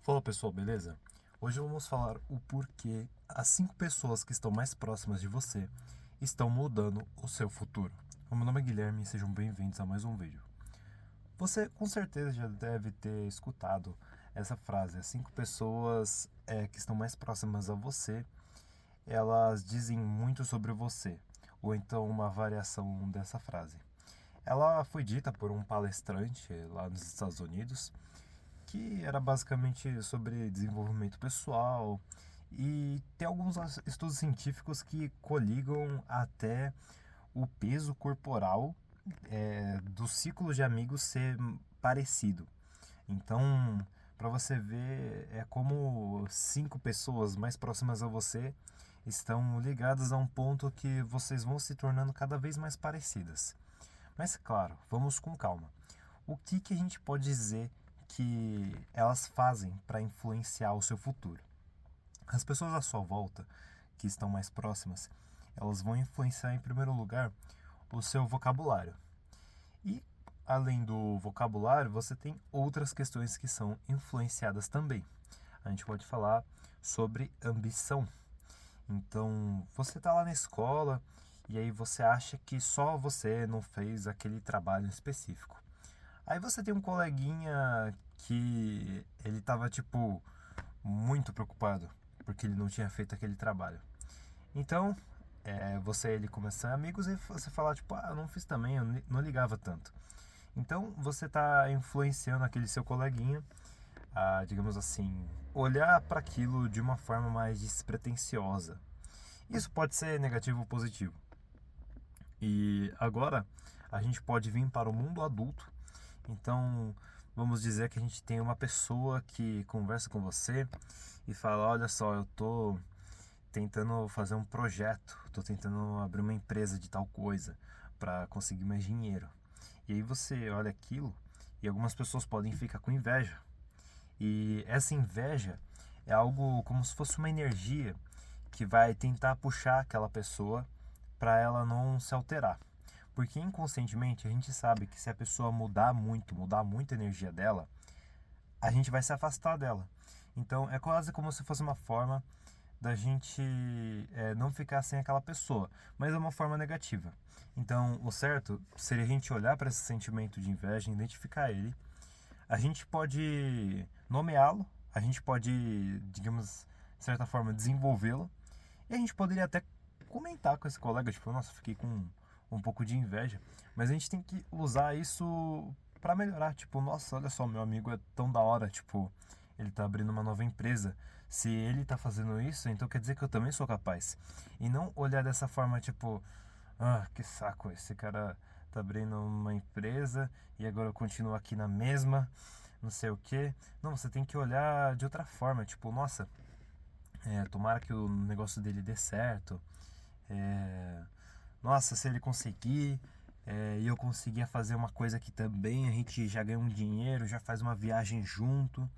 Fala pessoal, beleza? Hoje vamos falar o porquê as 5 pessoas que estão mais próximas de você estão mudando o seu futuro. O meu nome é Guilherme e sejam bem-vindos a mais um vídeo. Você com certeza já deve ter escutado essa frase: as 5 pessoas que estão mais próximas a você, elas dizem muito sobre você, ou então uma variação dessa frase. Ela foi dita por um palestrante lá nos Estados Unidos que era basicamente sobre desenvolvimento pessoal, e tem alguns estudos científicos que coligam até o peso corporal do ciclo de amigos ser parecido. Então, para você ver, é como 5 pessoas mais próximas a você estão ligadas a um ponto que vocês vão se tornando cada vez mais parecidas. Mas claro, vamos com calma. O que a gente pode dizer que elas fazem para influenciar o seu futuro? As pessoas à sua volta, que estão mais próximas, elas vão influenciar em primeiro lugar o seu vocabulário. E além do vocabulário, você tem outras questões que são influenciadas também. A gente pode falar sobre ambição. Então, você está lá na escola e aí você acha que só você não fez aquele trabalho específico. Aí você tem um coleguinha que ele tava, tipo, muito preocupado porque ele não tinha feito aquele trabalho. Então, você e ele começam amigos e você fala, tipo, eu não fiz também, eu não ligava tanto. Então, você tá influenciando aquele seu coleguinha a, digamos assim, olhar para aquilo de uma forma mais despretensiosa. Isso pode ser negativo ou positivo. E agora a gente pode vir para o mundo adulto. Então, vamos dizer que a gente tem uma pessoa que conversa com você e fala: olha só, eu tô tentando fazer um projeto, tô tentando abrir uma empresa de tal coisa para conseguir mais dinheiro. E aí você olha aquilo e algumas pessoas podem ficar com inveja. E essa inveja é algo como se fosse uma energia que vai tentar puxar aquela pessoa para ela não se alterar. Porque inconscientemente a gente sabe que se a pessoa mudar muito a energia dela, a gente vai se afastar dela. Então é quase como se fosse uma forma da gente não ficar sem aquela pessoa, mas é uma forma negativa. Então o certo seria a gente olhar para esse sentimento de inveja, identificar ele. A gente pode nomeá-lo, a gente pode, digamos, de certa forma, desenvolvê-lo, e a gente poderia até comentar com esse colega, tipo, nossa, fiquei com um pouco de inveja. Mas a gente tem que usar isso para melhorar. Tipo, nossa, olha só, meu amigo é tão da hora. Tipo, ele tá abrindo uma nova empresa. Se ele tá fazendo isso, então quer dizer que eu também sou capaz. E não olhar dessa forma, tipo, que saco, esse cara tá abrindo uma empresa e agora eu continuo aqui na mesma, não sei o que. Não, você tem que olhar de outra forma, tipo, nossa, tomara que o negócio dele dê certo. É, nossa, se ele conseguir e eu conseguir fazer uma coisa aqui também, a gente já ganha um dinheiro, já faz uma viagem junto.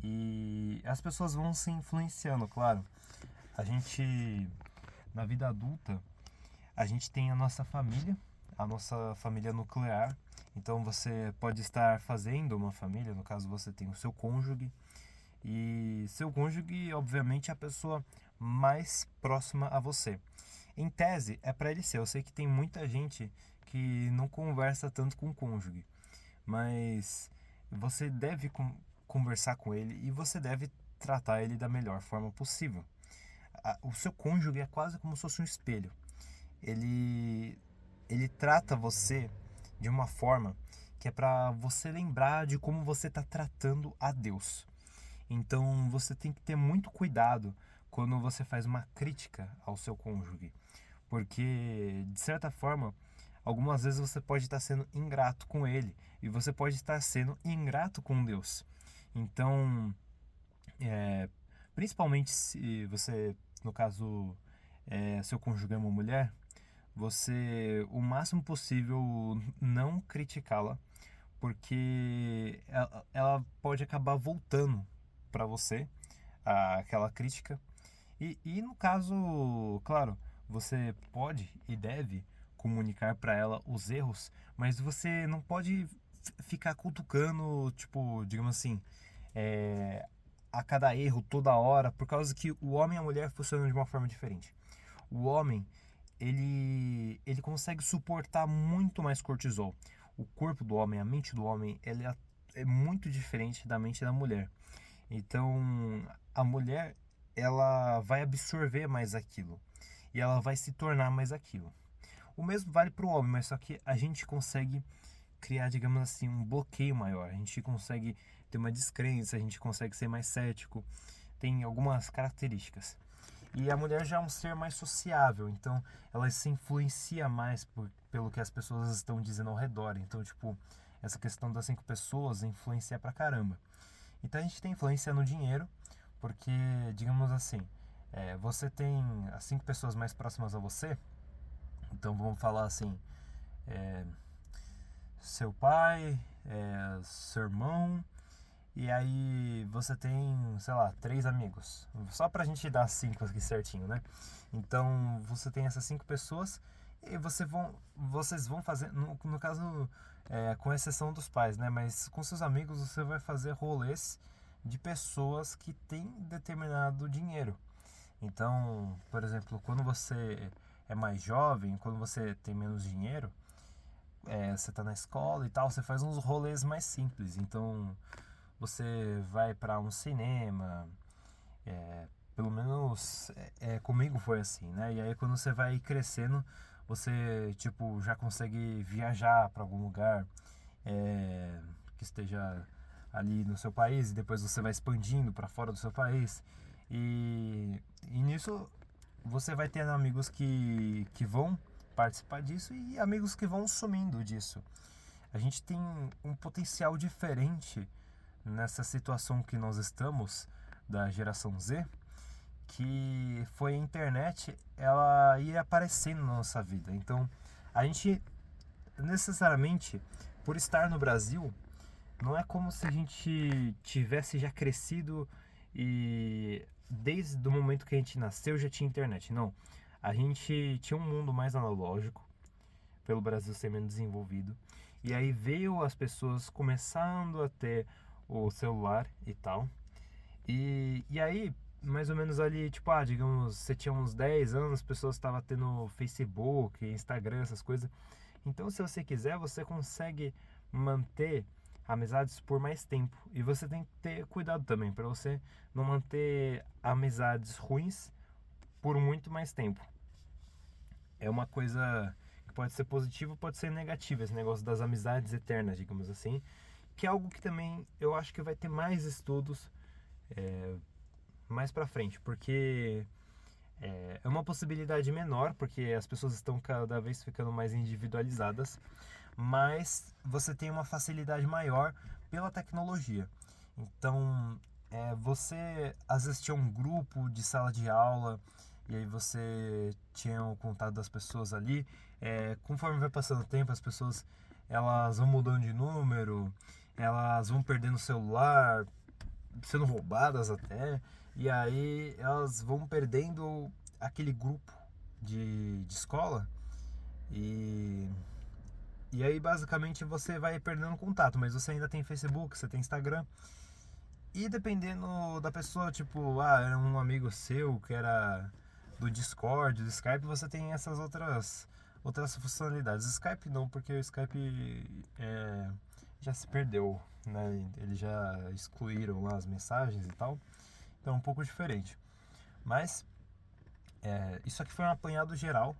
E as pessoas vão se influenciando, claro. A gente, na vida adulta, a gente tem a nossa família nuclear. Então você pode estar fazendo uma família, no caso você tem o seu cônjuge, e seu cônjuge, obviamente, é a pessoa mais próxima a você. Em tese, é para ele ser. Eu sei que tem muita gente que não conversa tanto com o cônjuge, mas você deve conversar com ele e você deve tratar ele da melhor forma possível. O seu cônjuge é quase como se fosse um espelho. Ele, ele trata você de uma forma que é para você lembrar de como você está tratando a Deus. Então você tem que ter muito cuidado quando você faz uma crítica ao seu cônjuge, porque de certa forma, algumas vezes você pode estar sendo ingrato com ele e você pode estar sendo ingrato com Deus. Então, é, principalmente se você, no caso, seu cônjuge é uma mulher, você o máximo possível não criticá-la, porque ela pode acabar voltando para você aquela crítica. E no caso, claro, você pode e deve comunicar para ela os erros, mas você não pode ficar cutucando, tipo, digamos assim, a cada erro toda hora, por causa que o homem e a mulher funcionam de uma forma diferente. O homem, ele consegue suportar muito mais cortisol. O corpo do homem, a mente do homem, ele é muito diferente da mente da mulher. Então, a mulher, ela vai absorver mais aquilo e ela vai se tornar mais aquilo. O mesmo vale para o homem, mas só que a gente consegue criar, digamos assim, um bloqueio maior. A gente consegue ter uma descrença, a gente consegue ser mais cético. Tem algumas características. E a mulher já é um ser mais sociável, então ela se influencia mais pelo que as pessoas estão dizendo ao redor. Então, tipo, essa questão das 5 pessoas influencia pra caramba. Então a gente tem influência no dinheiro, porque, digamos assim, você tem as 5 pessoas mais próximas a você, então vamos falar assim, é, seu pai, seu irmão, e aí você tem, sei lá, 3 amigos. Só pra gente dar 5 aqui certinho, né? Então você tem essas 5 pessoas e vocês vão fazer, no caso, com exceção dos pais, né? Mas com seus amigos você vai fazer rolês de pessoas que têm determinado dinheiro. Então, por exemplo, quando você é mais jovem, quando você tem menos dinheiro, você tá na escola e tal, você faz uns rolês mais simples. Então, você vai para um cinema, pelo menos comigo foi assim, né? E aí quando você vai crescendo, você tipo já consegue viajar para algum lugar que esteja ali no seu país e depois você vai expandindo para fora do seu país e nisso você vai tendo amigos que vão participar disso e amigos que vão sumindo disso. A gente tem um potencial diferente nessa situação que nós estamos da geração Z, que foi a internet, ela ia aparecendo na nossa vida. Então, a gente necessariamente, por estar no Brasil, não é como se a gente tivesse já crescido e desde o momento que a gente nasceu já tinha internet. Não. A gente tinha um mundo mais analógico, pelo Brasil ser menos desenvolvido. E aí veio as pessoas começando a ter o celular e tal. E aí, mais ou menos ali, tipo, digamos, você tinha uns 10 anos, as pessoas estavam tendo Facebook, Instagram, essas coisas. Então, se você quiser, você consegue manter amizades por mais tempo. E você tem que ter cuidado também, para você não manter amizades ruins por muito mais tempo. É uma coisa que pode ser positiva, pode ser negativa, esse negócio das amizades eternas, digamos assim, que é algo que também eu acho que vai ter mais estudos mais pra frente, porque é uma possibilidade menor, porque as pessoas estão cada vez ficando mais individualizadas, mas você tem uma facilidade maior pela tecnologia. Então, você às vezes tinha um grupo de sala de aula e aí você tinha o contato das pessoas ali. Conforme vai passando o tempo, as pessoas elas vão mudando de número, elas vão perdendo o celular, sendo roubadas até, e aí elas vão perdendo aquele grupo de escola e e aí basicamente você vai perdendo contato, mas você ainda tem Facebook, você tem Instagram. E dependendo da pessoa, tipo, era um amigo seu que era do Discord, do Skype, você tem essas outras funcionalidades. Skype não, porque o Skype já se perdeu, né? Eles já excluíram lá as mensagens e tal. Então é um pouco diferente. Mas isso aqui foi um apanhado geral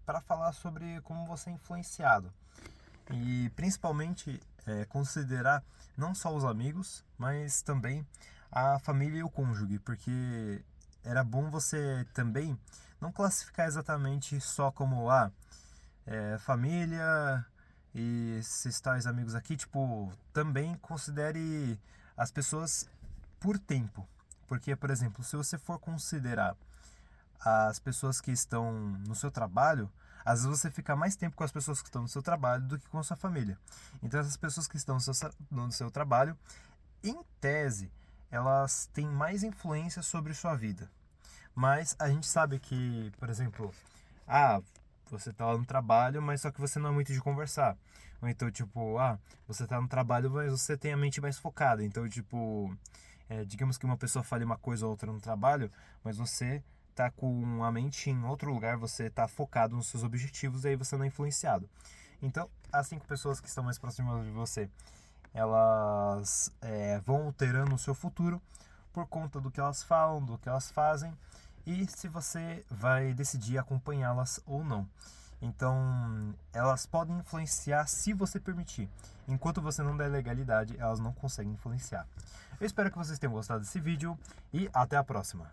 para falar sobre como você é influenciado. E principalmente considerar não só os amigos, mas também a família e o cônjuge, porque era bom você também não classificar exatamente só como família e esses tais amigos aqui, tipo, também considere as pessoas por tempo. Porque, por exemplo, se você for considerar as pessoas que estão no seu trabalho, às vezes você fica mais tempo com as pessoas que estão no seu trabalho do que com a sua família. Então essas pessoas que estão no seu trabalho, em tese, elas têm mais influência sobre sua vida. Mas a gente sabe que, por exemplo, você tá lá no trabalho, mas só que você não é muito de conversar. Ou então, tipo, você tá no trabalho, mas você tem a mente mais focada. Então, tipo, Digamos que uma pessoa fale uma coisa ou outra no trabalho, mas você tá com a mente em outro lugar, você tá focado nos seus objetivos e aí você não é influenciado. Então, as 5 pessoas que estão mais próximas de você, elas vão alterando o seu futuro por conta do que elas falam, do que elas fazem e se você vai decidir acompanhá-las ou não. Então, elas podem influenciar se você permitir. Enquanto você não der legalidade, elas não conseguem influenciar. Eu espero que vocês tenham gostado desse vídeo e até a próxima.